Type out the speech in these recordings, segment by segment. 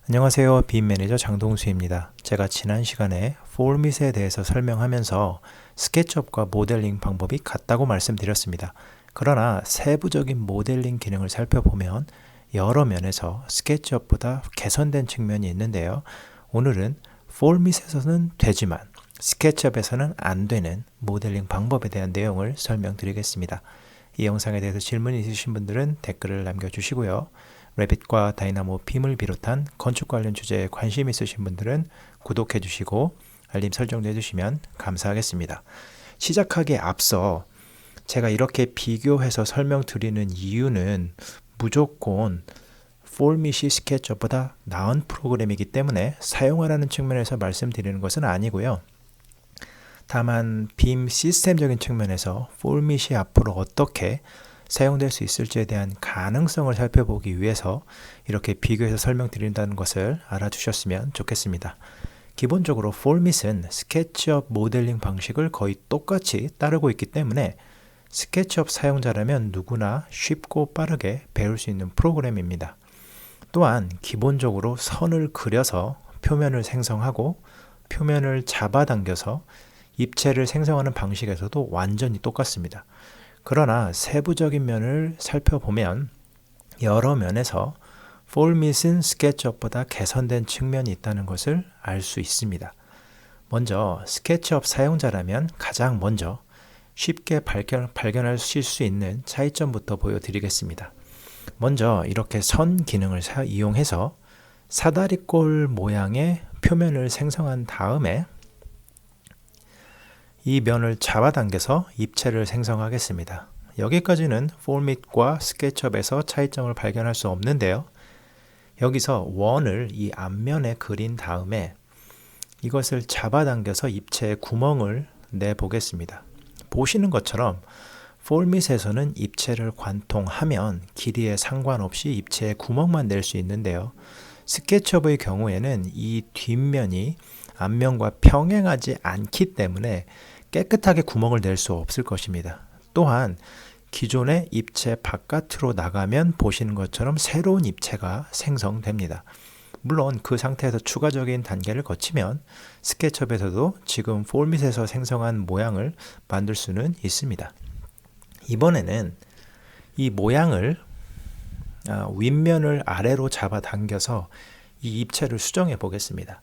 안녕하세요. 빔 매니저 장동수입니다. 제가 지난 시간에 폴밋에 대해서 설명하면서 스케치업과 모델링 방법이 같다고 말씀드렸습니다. 그러나 세부적인 모델링 기능을 살펴보면 여러 면에서 스케치업보다 개선된 측면이 있는데요. 오늘은 폴밋에서는 되지만 스케치업에서는 안 되는 모델링 방법에 대한 내용을 설명드리겠습니다. 이 영상에 대해서 질문이 있으신 분들은 댓글을 남겨주시고요. 레빗과 다이나모 빔을 비롯한 건축 관련 주제에 관심 있으신 분들은 구독해 주시고 알림 설정도 해주시면 감사하겠습니다. 시작하기에 앞서 제가 이렇게 비교해서 설명드리는 이유는 무조건 폴밋이 스케치업보다 나은 프로그램이기 때문에 사용하라는 측면에서 말씀드리는 것은 아니고요. 다만 빔 시스템적인 측면에서 폴밋이 앞으로 어떻게 사용될 수 있을지에 대한 가능성을 살펴보기 위해서 이렇게 비교해서 설명드린다는 것을 알아주셨으면 좋겠습니다. 기본적으로 폴밋은 스케치업 모델링 방식을 거의 똑같이 따르고 있기 때문에 스케치업 사용자라면 누구나 쉽고 빠르게 배울 수 있는 프로그램입니다. 또한 기본적으로 선을 그려서 표면을 생성하고 표면을 잡아당겨서 입체를 생성하는 방식에서도 완전히 똑같습니다. 그러나 세부적인 면을 살펴보면 여러 면에서 폴밋은 스케치업보다 개선된 측면이 있다는 것을 알 수 있습니다. 먼저 스케치업 사용자라면 가장 먼저 쉽게 발견하실 수 있는 차이점부터 보여드리겠습니다. 먼저 이렇게 선 기능을 이용해서 사다리꼴 모양의 표면을 생성한 다음에 이 면을 잡아당겨서 입체를 생성하겠습니다. 여기까지는 폴밋과 스케치업에서 차이점을 발견할 수 없는데요. 여기서 원을 이 앞면에 그린 다음에 이것을 잡아당겨서 입체에 구멍을 내보겠습니다. 보시는 것처럼 폴밋에서는 입체를 관통하면 길이에 상관없이 입체에 구멍만 낼 수 있는데요. 스케치업의 경우에는 이 뒷면이 앞면과 평행하지 않기 때문에 깨끗하게 구멍을 낼 수 없을 것입니다. 또한 기존의 입체 바깥으로 나가면 보시는 것처럼 새로운 입체가 생성됩니다. 물론 그 상태에서 추가적인 단계를 거치면 스케치업에서도 지금 폴밋에서 생성한 모양을 만들 수는 있습니다. 이번에는 이 모양을 윗면을 아래로 잡아당겨서 이 입체를 수정해 보겠습니다.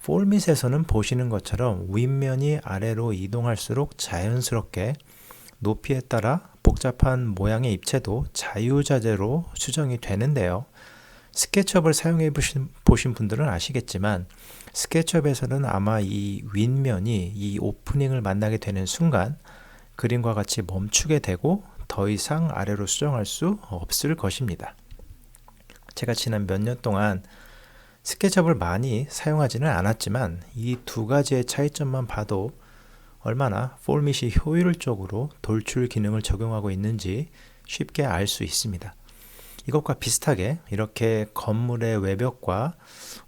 폴밋에서는 보시는 것처럼 윗면이 아래로 이동할수록 자연스럽게 높이에 따라 복잡한 모양의 입체도 자유자재로 수정이 되는데요. 스케치업을 사용해 보신 분들은 아시겠지만 스케치업에서는 아마 이 윗면이 이 오프닝을 만나게 되는 순간 그림과 같이 멈추게 되고 더 이상 아래로 수정할 수 없을 것입니다. 제가 지난 몇 년 동안 스케치업을 많이 사용하지는 않았지만 이 두 가지의 차이점만 봐도 얼마나 폴밋이 효율적으로 돌출 기능을 적용하고 있는지 쉽게 알 수 있습니다. 이것과 비슷하게 이렇게 건물의 외벽과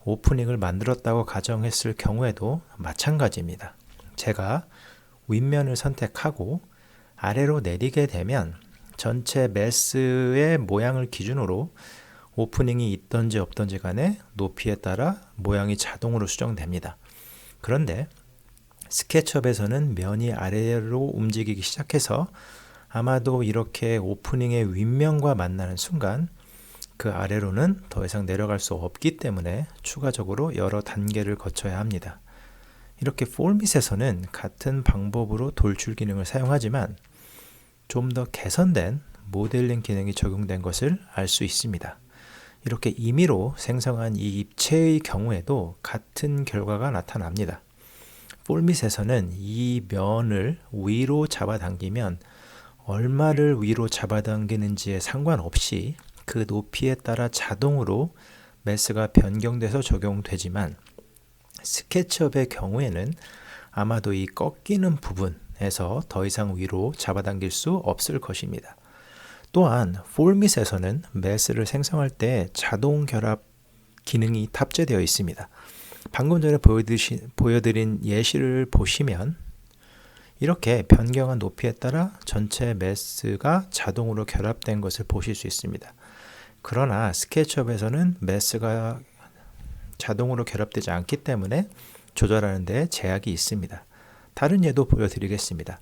오프닝을 만들었다고 가정했을 경우에도 마찬가지입니다. 제가 윗면을 선택하고 아래로 내리게 되면 전체 메스의 모양을 기준으로 오프닝이 있던지 없던지 간에 높이에 따라 모양이 자동으로 수정됩니다. 그런데 스케치업에서는 면이 아래로 움직이기 시작해서 아마도 이렇게 오프닝의 윗면과 만나는 순간 그 아래로는 더 이상 내려갈 수 없기 때문에 추가적으로 여러 단계를 거쳐야 합니다. 이렇게 폴밋에서는 같은 방법으로 돌출 기능을 사용하지만 좀 더 개선된 모델링 기능이 적용된 것을 알 수 있습니다. 이렇게 임의로 생성한 이 입체의 경우에도 같은 결과가 나타납니다. 폴밋에서는 이 면을 위로 잡아당기면 얼마를 위로 잡아당기는지에 상관없이 그 높이에 따라 자동으로 메스가 변경돼서 적용되지만 스케치업의 경우에는 아마도 이 꺾이는 부분에서 더 이상 위로 잡아당길 수 없을 것입니다. 또한 폴밋에서는 메스를 생성할 때 자동 결합 기능이 탑재되어 있습니다. 방금 전에 보여드린 예시를 보시면 이렇게 변경한 높이에 따라 전체 메스가 자동으로 결합된 것을 보실 수 있습니다. 그러나 스케치업에서는 메스가 자동으로 결합되지 않기 때문에 조절하는 데 제약이 있습니다. 다른 예도 보여드리겠습니다.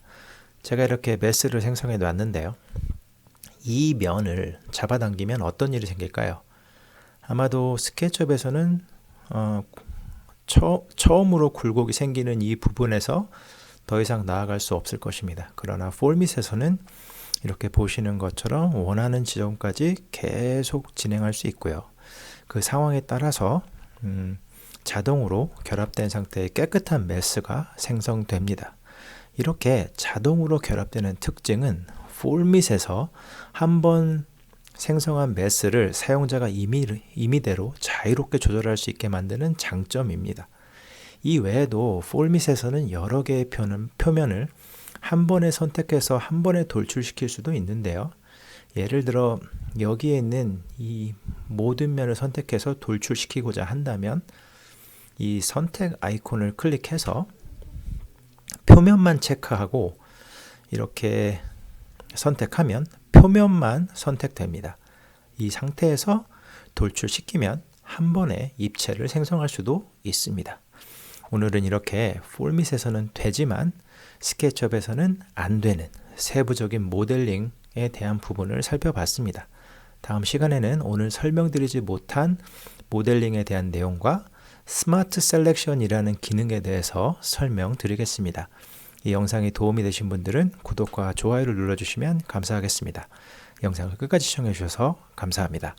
제가 이렇게 메스를 생성해 놨는데요. 이 면을 잡아당기면 어떤 일이 생길까요? 아마도 스케치업에서는 처음으로 굴곡이 생기는 이 부분에서 더 이상 나아갈 수 없을 것입니다. 그러나 폴밋에서는 이렇게 보시는 것처럼 원하는 지점까지 계속 진행할 수 있고요. 그 상황에 따라서 자동으로 결합된 상태의 깨끗한 메스가 생성됩니다. 이렇게 자동으로 결합되는 특징은 폴밋에서 한번 생성한 메스를 사용자가 임의대로 자유롭게 조절할 수 있게 만드는 장점입니다. 이 외에도 폴밋에서는 여러 개의 표면을 한 번에 선택해서 한 번에 돌출시킬 수도 있는데요. 예를 들어 여기에 있는 이 모든 면을 선택해서 돌출시키고자 한다면 이 선택 아이콘을 클릭해서 표면만 체크하고 이렇게 선택하면 표면만 선택됩니다. 이 상태에서 돌출시키면 한 번에 입체를 생성할 수도 있습니다. 오늘은 이렇게 폴밋에서는 되지만 스케치업에서는 안 되는 세부적인 모델링에 대한 부분을 살펴봤습니다. 다음 시간에는 오늘 설명드리지 못한 모델링에 대한 내용과 스마트 셀렉션이라는 기능에 대해서 설명드리겠습니다. 이 영상이 도움이 되신 분들은 구독과 좋아요를 눌러주시면 감사하겠습니다. 영상을 끝까지 시청해 주셔서 감사합니다.